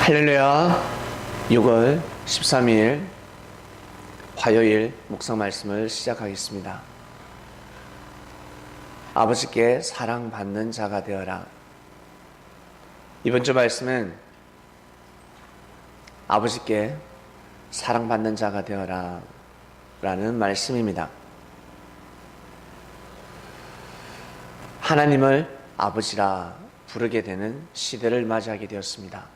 할렐루야. 6월 13일 화요일 묵상 말씀을 시작하겠습니다. 아버지께 사랑받는 자가 되어라. 이번 주 말씀은 아버지께 사랑받는 자가 되어라 라는 말씀입니다. 하나님을 아버지라 부르게 되는 시대를 맞이하게 되었습니다.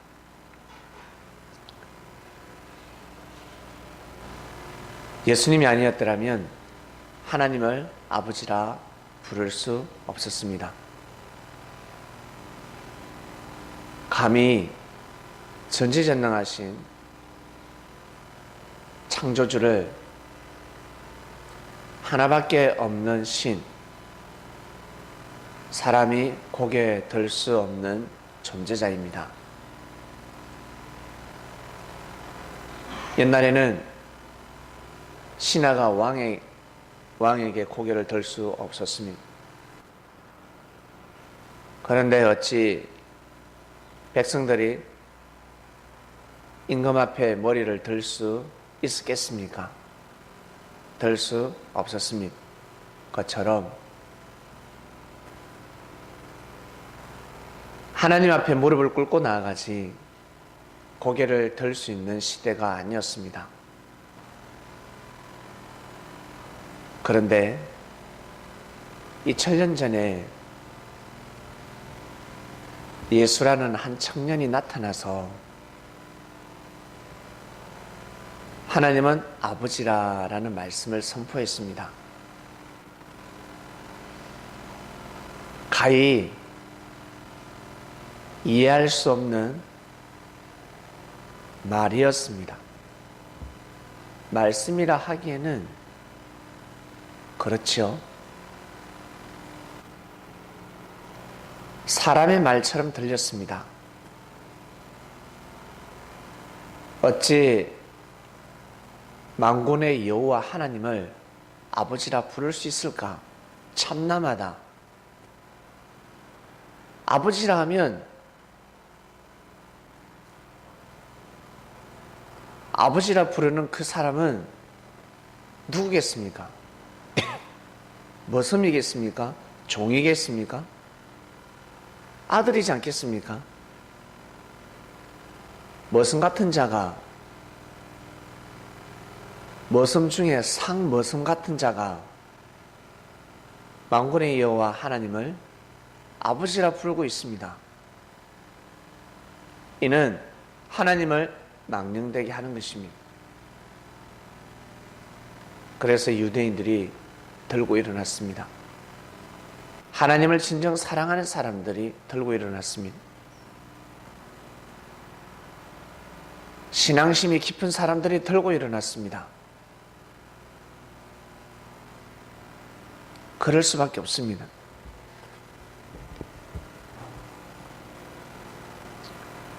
예수님이 아니었더라면 하나님을 아버지라 부를 수 없었습니다. 감히 전지전능하신 창조주를 하나밖에 없는 신, 사람이 고개 들 수 없는 존재자입니다. 옛날에는 신하가 왕에게 고개를 들 수 없었습니다. 그런데 어찌 백성들이 임금 앞에 머리를 들 수 있었겠습니까? 들 수 없었습니다. 그것처럼 하나님 앞에 무릎을 꿇고 나아가지 고개를 들 수 있는 시대가 아니었습니다. 그런데 2000년 전에 예수라는 한 청년이 나타나서 하나님은 아버지라는 말씀을 선포했습니다. 가히 이해할 수 없는 말이었습니다. 말씀이라 하기에는 그렇죠. 사람의 말처럼 들렸습니다. 어찌 만군의 여호와 하나님을 아버지라 부를 수 있을까? 참남하다. 아버지라 하면 아버지라 부르는 그 사람은 누구겠습니까? 머슴이겠습니까? 종이겠습니까? 아들이지 않겠습니까? 머슴 같은 자가, 머슴 중에 상머슴 같은 자가 만군의 여호와 하나님을 아버지라 부르고 있습니다. 이는 하나님을 망령되게 하는 것입니다. 그래서 유대인들이 들고 일어났습니다. 하나님을 진정 사랑하는 사람들이 들고 일어났습니다. 신앙심이 깊은 사람들이 들고 일어났습니다. 그럴 수밖에 없습니다.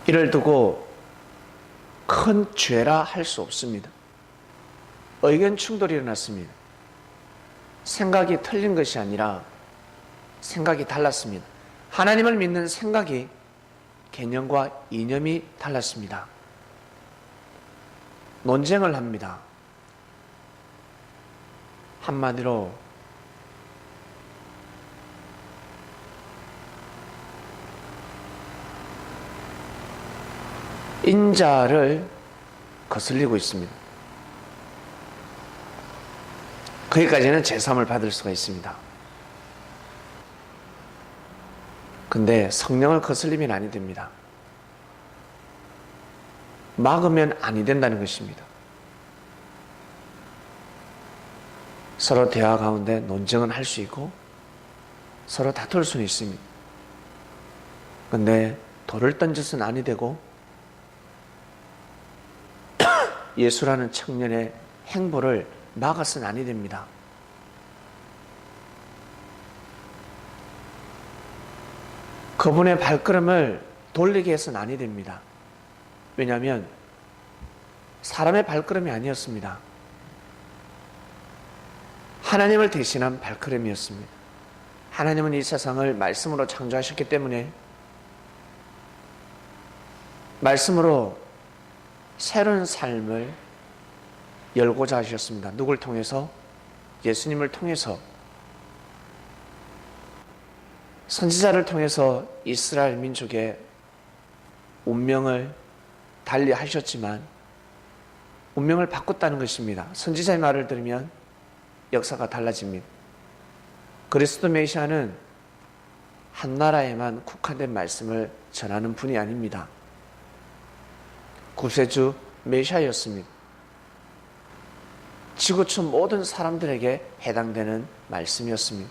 이를 두고 큰 죄라 할 수 없습니다. 의견 충돌이 일어났습니다. 생각이 틀린 것이 아니라 생각이 달랐습니다. 하나님을 믿는 생각이, 개념과 이념이 달랐습니다. 논쟁을 합니다. 한마디로 인자를 거슬리고 있습니다. 거기까지는 제3을 받을 수가 있습니다. 근데 성령을 거슬리면 아니 됩니다. 막으면 아니 된다는 것입니다. 서로 대화 가운데 논쟁은 할 수 있고 서로 다툴 수는 있습니다. 근데 돌을 던져서는 아니 되고 예수라는 청년의 행보를 막아서는 아니 됩니다. 그분의 발걸음을 돌리게 해서는 아니 됩니다. 왜냐하면 사람의 발걸음이 아니었습니다. 하나님을 대신한 발걸음이었습니다. 하나님은 이 세상을 말씀으로 창조하셨기 때문에 말씀으로 새로운 삶을 열고자 하셨습니다. 누굴 통해서? 예수님을 통해서. 선지자를 통해서 이스라엘 민족의 운명을 달리 하셨지만 운명을 바꿨다는 것입니다. 선지자의 말을 들으면 역사가 달라집니다. 그리스도 메시아는 한 나라에만 국한된 말씀을 전하는 분이 아닙니다. 구세주 메시아였습니다. 지구촌 모든 사람들에게 해당되는 말씀이었습니다.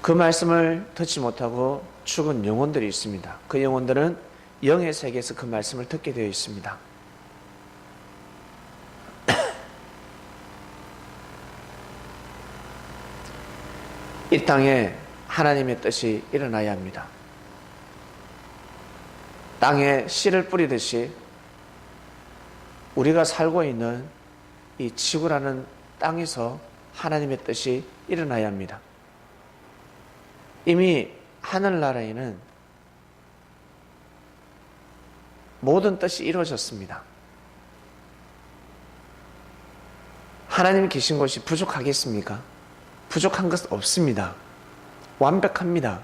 그 말씀을 듣지 못하고 죽은 영혼들이 있습니다. 그 영혼들은 영의 세계에서 그 말씀을 듣게 되어 있습니다. 이 땅에 하나님의 뜻이 일어나야 합니다. 땅에 씨를 뿌리듯이 우리가 살고 있는 이 지구라는 땅에서 하나님의 뜻이 일어나야 합니다. 이미 하늘나라에는 모든 뜻이 이루어졌습니다. 하나님 계신 곳이 부족하겠습니까? 부족한 것 없습니다. 완벽합니다.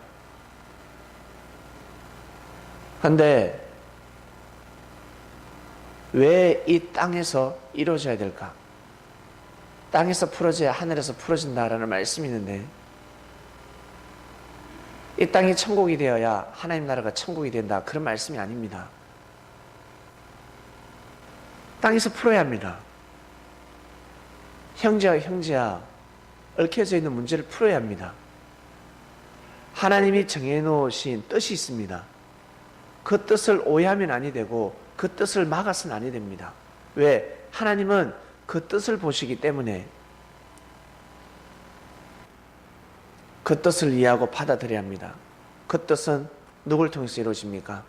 그런데 왜 이 땅에서 이루어져야 될까? 땅에서 풀어져야 하늘에서 풀어진다라는 말씀이 있는데 이 땅이 천국이 되어야 하나님 나라가 천국이 된다, 그런 말씀이 아닙니다. 땅에서 풀어야 합니다. 형제와 형제와 얽혀져 있는 문제를 풀어야 합니다. 하나님이 정해놓으신 뜻이 있습니다. 그 뜻을 오해하면 아니 되고 그 뜻을 막아서는 아니 됩니다. 왜? 하나님은 그 뜻을 보시기 때문에 그 뜻을 이해하고 받아들여야 합니다. 그 뜻은 누굴 통해서 이루어집니까?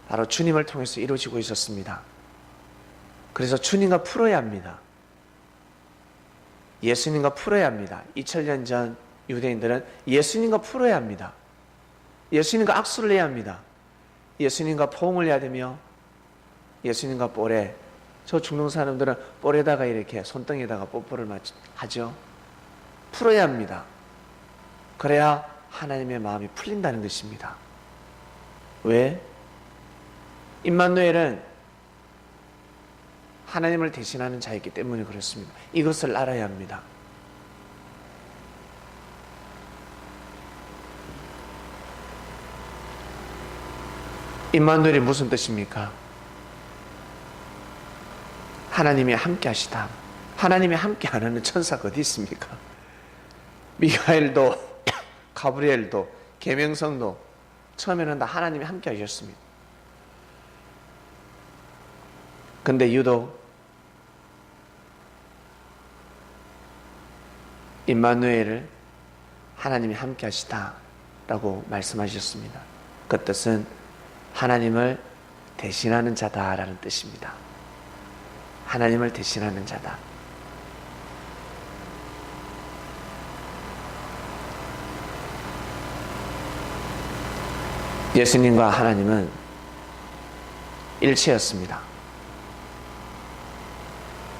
바로 주님을 통해서 이루어지고 있었습니다. 그래서 주님과 풀어야 합니다. 예수님과 풀어야 합니다. 2000년 전 유대인들은 예수님과 풀어야 합니다. 예수님과 악수를 해야 합니다. 예수님과 포옹을 해야 되며 예수님과 뽀래, 저 중동 사람들은 뽀래다가 이렇게 손등에다가 뽀뽀를 하죠. 풀어야 합니다. 그래야 하나님의 마음이 풀린다는 것입니다. 왜? 임마누엘은 하나님을 대신하는 자이기 때문에 그렇습니다. 이것을 알아야 합니다. 임마누엘이 무슨 뜻입니까? 하나님이 함께 하시다. 하나님이 함께 안 하는 천사가 어디 있습니까? 미가엘도 가브리엘도 계명성도 처음에는 다 하나님이 함께 하셨습니다. 근데 유독 임마누엘을 하나님이 함께 하시다라고 말씀하셨습니다. 그 뜻은 하나님을 대신하는 자다라는 뜻입니다. 하나님을 대신하는 자다. 예수님과 하나님은 일체였습니다.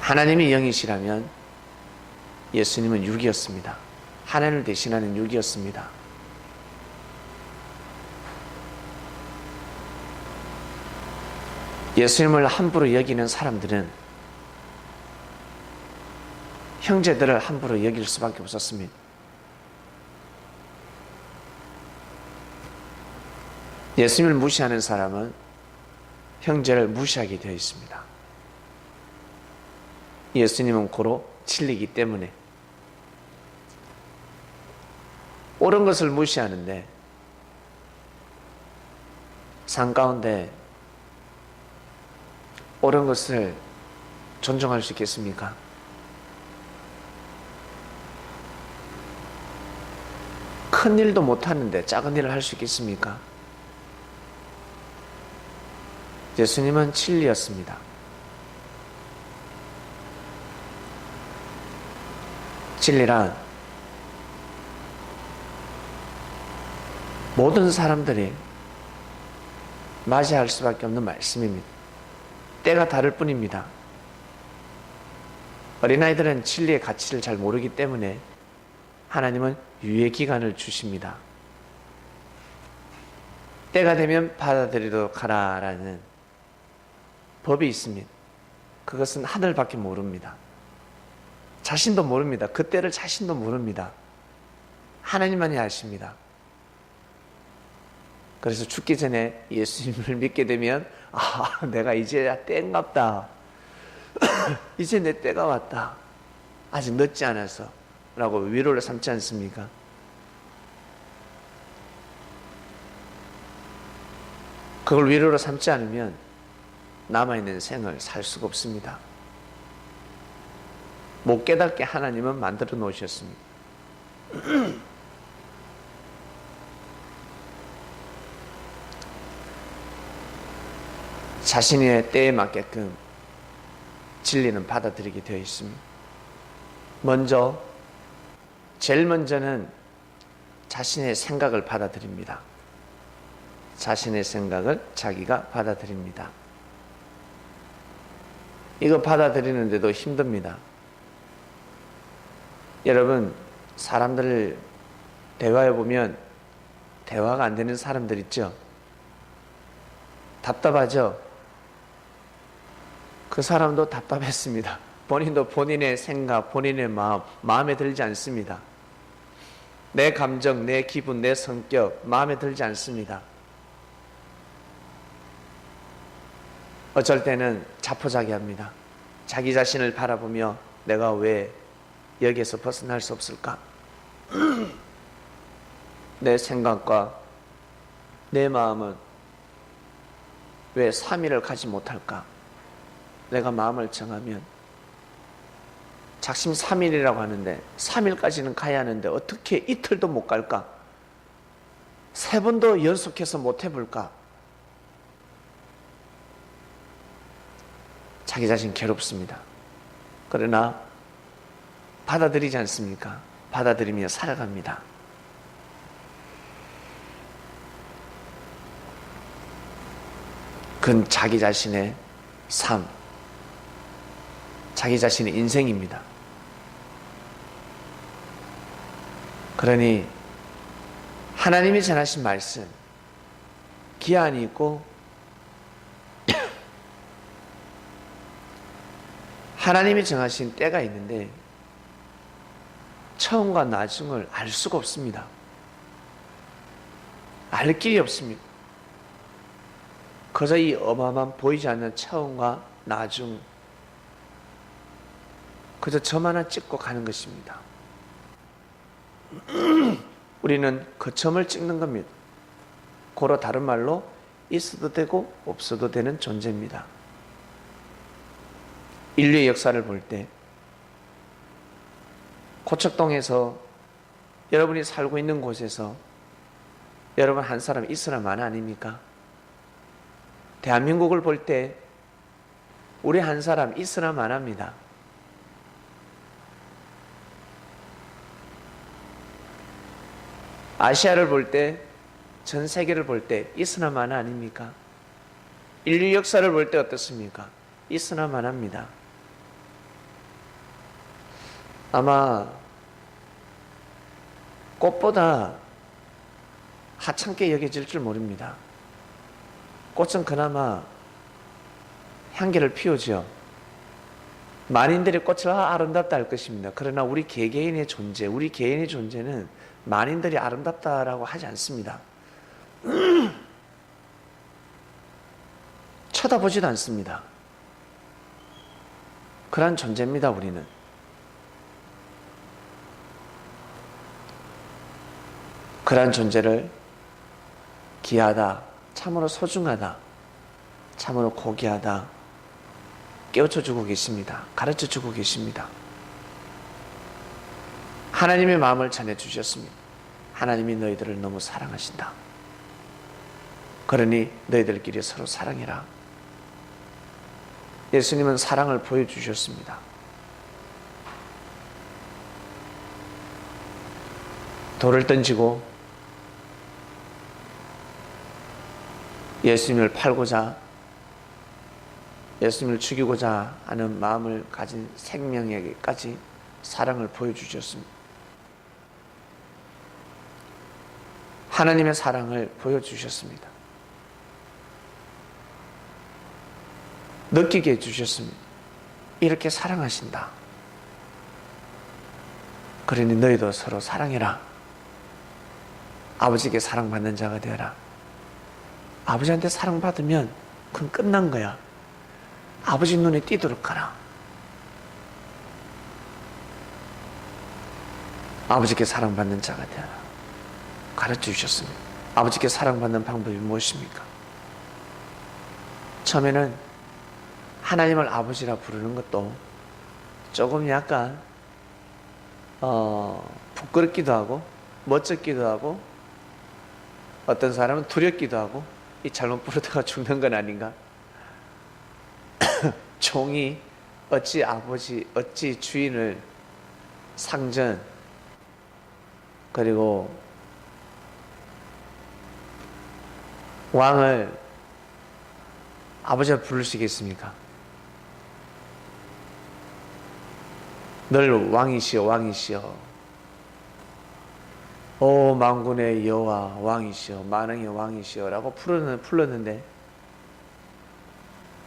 하나님이 영이시라면 예수님은 육이었습니다. 하나님을 대신하는 육이었습니다. 예수님을 함부로 여기는 사람들은 형제들을 함부로 여길 수밖에 없었습니다. 예수님을 무시하는 사람은 형제를 무시하게 되어 있습니다. 예수님은 고로 진리이기 때문에 옳은 것을 무시하는데 산 가운데 옳은 것을 존중할 수 있겠습니까? 큰 일도 못하는데 작은 일을 할 수 있겠습니까? 예수님은 진리였습니다. 진리란 모든 사람들이 맞이할 수밖에 없는 말씀입니다. 때가 다를 뿐입니다. 어린아이들은 진리의 가치를 잘 모르기 때문에 하나님은 유예 기간을 주십니다. 때가 되면 받아들이도록 하라라는 법이 있습니다. 그것은 하늘밖에 모릅니다. 자신도 모릅니다. 그 때를 자신도 모릅니다. 하나님만이 아십니다. 그래서 죽기 전에 예수님을 믿게 되면 내가 이제 때인갑다. 이제 내 때가 왔다. 아직 늦지 않아서 라고 위로를 삼지 않습니까? 그걸 위로로 삼지 않으면 남아있는 생을 살 수가 없습니다. 못 깨닫게 하나님은 만들어 놓으셨습니다. 자신의 때에 맞게끔 진리는 받아들이게 되어 있습니다. 제일 먼저는 자신의 생각을 받아들입니다. 자신의 생각을 자기가 받아들입니다. 이거 받아들이는데도 힘듭니다. 여러분, 사람들을 대화해 보면 대화가 안 되는 사람들 있죠? 답답하죠? 그 사람도 답답했습니다. 본인도 본인의 생각, 본인의 마음에 들지 않습니다. 내 감정, 내 기분, 내 성격, 마음에 들지 않습니다. 어쩔 때는 자포자기합니다. 자기 자신을 바라보며 내가 왜 여기에서 벗어날 수 없을까? 내 생각과 내 마음은 왜 3일을 가지 못할까? 내가 마음을 정하면 작심 3일이라고 하는데 3일까지는 가야 하는데 어떻게 이틀도 못 갈까? 3번도 연속해서 못 해볼까? 자기 자신 괴롭습니다. 그러나 받아들이지 않습니까? 받아들이며 살아갑니다. 그건 자기 자신의 삶, 자기 자신의 인생입니다. 그러니 하나님이 전하신 말씀, 기한이 있고 하나님이 정하신 때가 있는데 처음과 나중을 알 수가 없습니다. 알 길이 없습니다. 그저 이 어마어마한 보이지 않는 처음과 나중, 그저 점 하나 찍고 가는 것입니다. 우리는 그 점을 찍는 겁니다. 고로 다른 말로 있어도 되고 없어도 되는 존재입니다. 인류의 역사를 볼 때 고척동에서 여러분이 살고 있는 곳에서 여러분 한 사람 이스라만 아닙니까? 대한민국을 볼 때 우리 한 사람 이스라만 합니다. 아시아를 볼 때, 전 세계를 볼 때 이스라만 아닙니까? 인류 역사를 볼 때 어떻습니까? 이스라만 합니다. 아마 꽃보다 하찮게 여겨질 줄 모릅니다. 꽃은 그나마 향기를 피우죠. 만인들이 꽃을 아름답다 할 것입니다. 그러나 우리 개개인의 존재, 우리 개인의 존재는 만인들이 아름답다라고 하지 않습니다. 쳐다보지도 않습니다. 그러한 존재입니다, 우리는. 그러한 존재를 귀하다, 참으로 소중하다, 참으로 고귀하다 깨우쳐주고 계십니다. 가르쳐주고 계십니다. 하나님의 마음을 전해주셨습니다. 하나님이 너희들을 너무 사랑하신다. 그러니 너희들끼리 서로 사랑해라. 예수님은 사랑을 보여주셨습니다. 돌을 던지고 예수님을 팔고자, 예수님을 죽이고자 하는 마음을 가진 생명에게까지 사랑을 보여주셨습니다. 하나님의 사랑을 보여주셨습니다. 느끼게 해주셨습니다. 이렇게 사랑하신다. 그러니 너희도 서로 사랑해라. 아버지께 사랑받는 자가 되어라. 아버지한테 사랑받으면 그건 끝난 거야. 아버지 눈에 띄도록 가라. 아버지께 사랑받는 자가 되어라. 가르쳐 주셨습니다. 아버지께 사랑받는 방법이 무엇입니까? 처음에는 하나님을 아버지라 부르는 것도 조금 약간 부끄럽기도 하고 멋쩍기도 하고 어떤 사람은 두렵기도 하고 이 잘못 부르다가 죽는 건 아닌가? 종이 어찌 아버지 어찌 주인을 상전 그리고 왕을 아버지라 부를 수 있겠습니까? 늘 왕이시여 왕이시여 오 만군의 여호와 왕이시여 만왕의 왕이시여 라고 불렀는데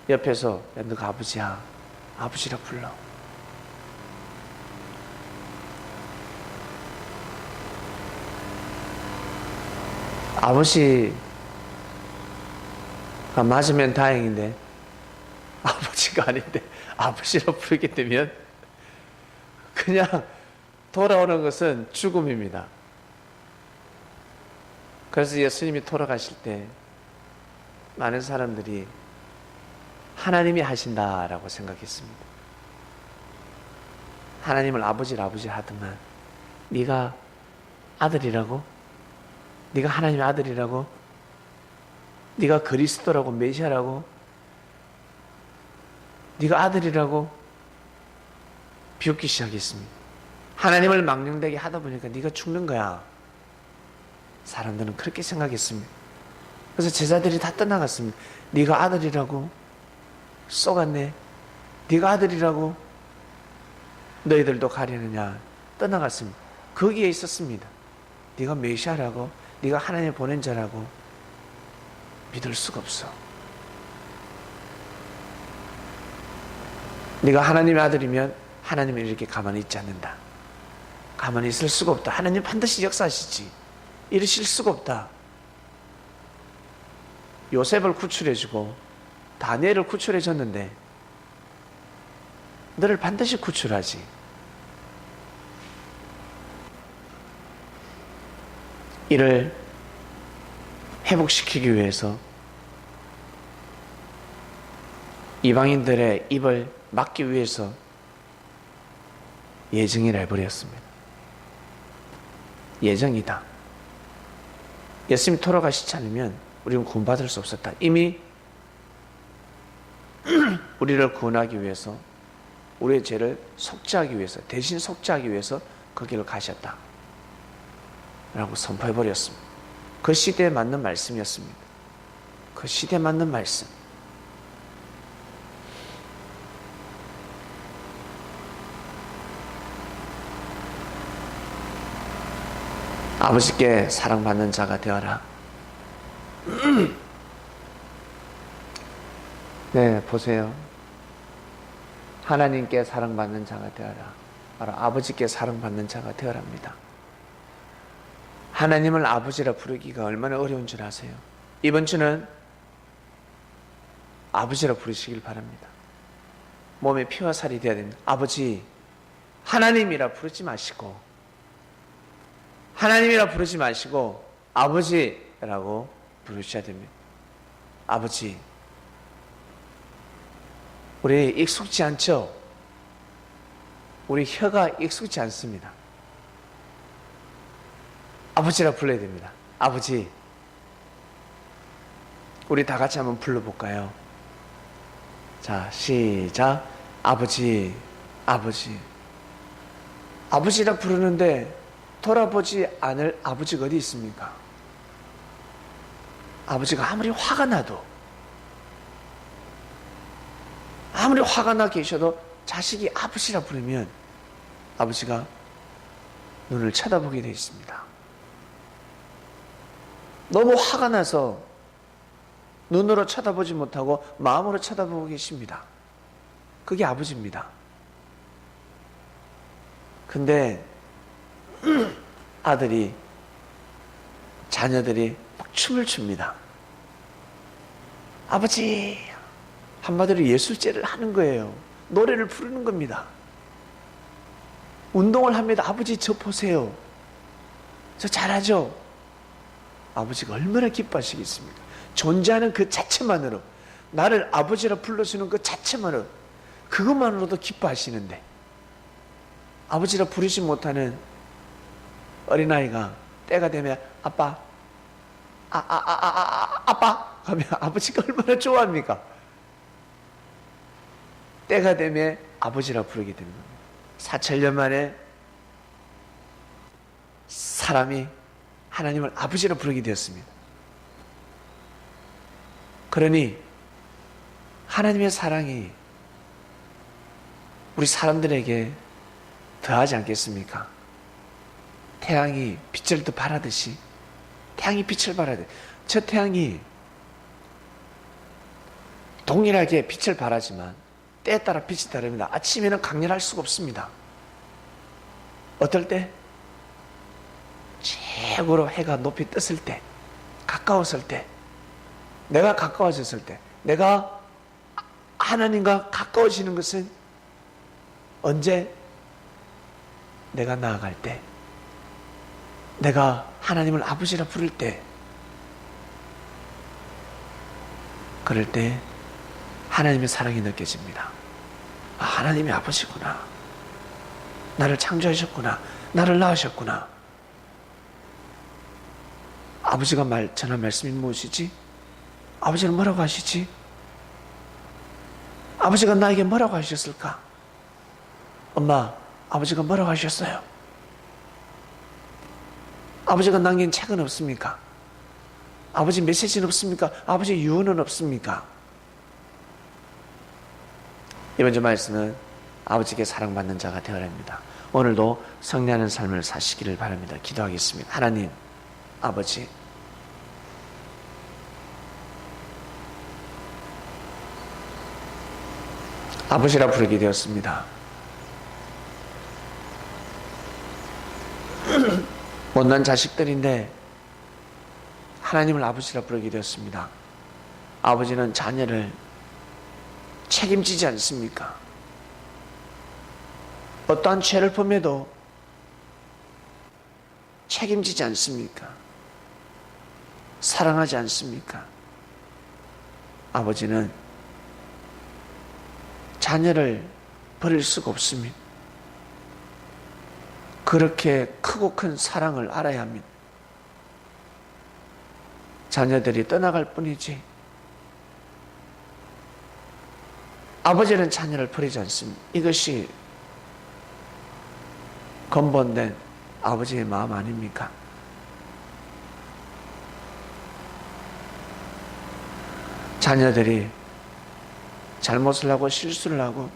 옆에서 야, 너가 아버지야 아버지라 불러. 아버지가 맞으면 다행인데 아버지가 아닌데 아버지라 부르게 되면 그냥 돌아오는 것은 죽음입니다. 그래서 예수님이 돌아가실 때 많은 사람들이 하나님이 하신다라고 생각했습니다. 하나님을 아버지를 아버지 하더만 네가 아들이라고? 네가 하나님의 아들이라고? 네가 그리스도라고 메시아라고? 네가 아들이라고? 비웃기 시작했습니다. 하나님을 망령되게 하다 보니까 네가 죽는 거야. 사람들은 그렇게 생각했습니다. 그래서 제자들이 다 떠나갔습니다. 네가 아들이라고? 쏘갔네. 네가 아들이라고? 너희들도 가려느냐? 떠나갔습니다. 거기에 있었습니다. 네가 메시아라고? 네가 하나님 보낸 자라고? 믿을 수가 없어. 네가 하나님의 아들이면 하나님은 이렇게 가만히 있지 않는다. 가만히 있을 수가 없다. 하나님 반드시 역사하시지. 이러실 수가 없다. 요셉을 구출해주고 다니엘을 구출해줬는데 너를 반드시 구출하지. 이를 회복시키기 위해서 이방인들의 입을 막기 위해서 예정이라 해버렸습니다. 예정이다. 예수님이 돌아가시지 않으면 우리는 구원받을 수 없었다. 이미 우리를 구원하기 위해서 우리의 죄를 속죄하기 위해서 대신 속죄하기 위해서 그 길을 가셨다 라고 선포해버렸습니다. 그 시대에 맞는 말씀이었습니다. 그 시대에 맞는 말씀. 아버지께 사랑받는 자가 되어라. 네, 보세요. 하나님께 사랑받는 자가 되어라. 바로 아버지께 사랑받는 자가 되어랍니다. 하나님을 아버지라 부르기가 얼마나 어려운 줄 아세요? 이번 주는 아버지라 부르시길 바랍니다. 몸에 피와 살이 되어야 됩니다. 아버지, 하나님이라 부르지 마시고 하나님이라 부르지 마시고 아버지라고 부르셔야 됩니다. 아버지. 우리 익숙지 않죠? 우리 혀가 익숙지 않습니다. 아버지라 불러야 됩니다. 아버지. 우리 다 같이 한번 불러볼까요? 자, 시작. 아버지, 아버지. 아버지라 부르는데 돌아보지 않을 아버지가 어디 있습니까? 아버지가 아무리 화가 나도, 아무리 화가 나 계셔도 자식이 아버지라 부르면 아버지가 눈을 쳐다보게 되어 있습니다. 너무 화가 나서 눈으로 쳐다보지 못하고 마음으로 쳐다보고 계십니다. 그게 아버지입니다. 근데 자녀들이 막 춤을 춥니다. 아버지, 한마디로 예술제를 하는 거예요. 노래를 부르는 겁니다. 운동을 합니다. 아버지, 저 보세요. 저 잘하죠? 아버지가 얼마나 기뻐하시겠습니까? 존재하는 그 자체만으로, 나를 아버지라 불러주는 그 자체만으로, 그것만으로도 기뻐하시는데, 아버지라 부르지 못하는 어린아이가 때가 되면 아빠, 아빠 하면 아버지가 얼마나 좋아합니까? 때가 되면 아버지라 부르게 되는 겁니다. 4,000년 만에 사람이 하나님을 아버지라 부르게 되었습니다. 그러니 하나님의 사랑이 우리 사람들에게 더하지 않겠습니까? 태양이 빛을 더 발하듯이, 태양이 빛을 발하듯이, 저 태양이 동일하게 빛을 발하지만 때에 따라 빛이 다릅니다. 아침에는 강렬할 수가 없습니다. 어떨 때? 최고로 해가 높이 떴을 때, 가까웠을 때, 내가 가까워졌을 때, 내가 하나님과 가까워지는 것은 언제? 내가 나아갈 때, 내가 하나님을 아버지라 부를 때, 그럴 때 하나님의 사랑이 느껴집니다. 아, 하나님이 아버지구나. 나를 창조하셨구나. 나를 낳으셨구나. 아버지가 전한 말씀이 무엇이지? 아버지는 뭐라고 하시지? 아버지가 나에게 뭐라고 하셨을까? 엄마, 아버지가 뭐라고 하셨어요? 아버지가 남긴 책은 없습니까? 아버지 메시지는 없습니까? 아버지 유언은 없습니까? 이번 주 말씀은 아버지께 사랑받는 자가 되어랍니다. 오늘도 성례하는 삶을 사시기를 바랍니다. 기도하겠습니다. 하나님, 아버지, 아버지라 부르게 되었습니다. 못난 자식들인데 하나님을 아버지라 부르게 되었습니다. 아버지는 자녀를 책임지지 않습니까? 어떠한 죄를 범해도 책임지지 않습니까? 사랑하지 않습니까? 아버지는 자녀를 버릴 수가 없습니다. 그렇게 크고 큰 사랑을 알아야 합니다. 자녀들이 떠나갈 뿐이지 아버지는 자녀를 버리지 않습니다. 이것이 근본된 아버지의 마음 아닙니까? 자녀들이 잘못을 하고 실수를 하고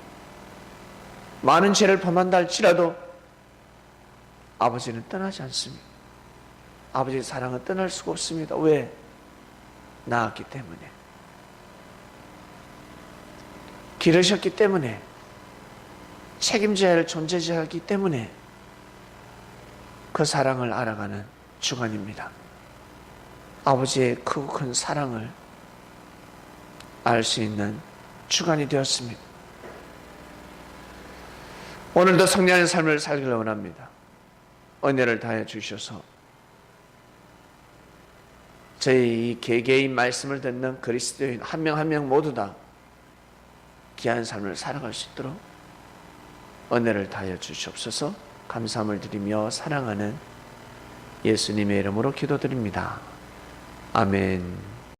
많은 죄를 범한다 할지라도 아버지는 떠나지 않습니다. 아버지의 사랑은 떠날 수가 없습니다. 왜? 낳았기 때문에, 기르셨기 때문에, 책임져야 할 존재자이기 때문에 그 사랑을 알아가는 주간입니다. 아버지의 크고 큰 사랑을 알 수 있는 주간이 되었습니다. 오늘도 성령의 삶을 살기를 원합니다. 은혜를 다해 주셔서 저희 이 개개인 말씀을 듣는 그리스도인 한 명 한 명 모두 다 귀한 삶을 살아갈 수 있도록 은혜를 다해 주시옵소서. 감사함을 드리며 사랑하는 예수님의 이름으로 기도드립니다. 아멘.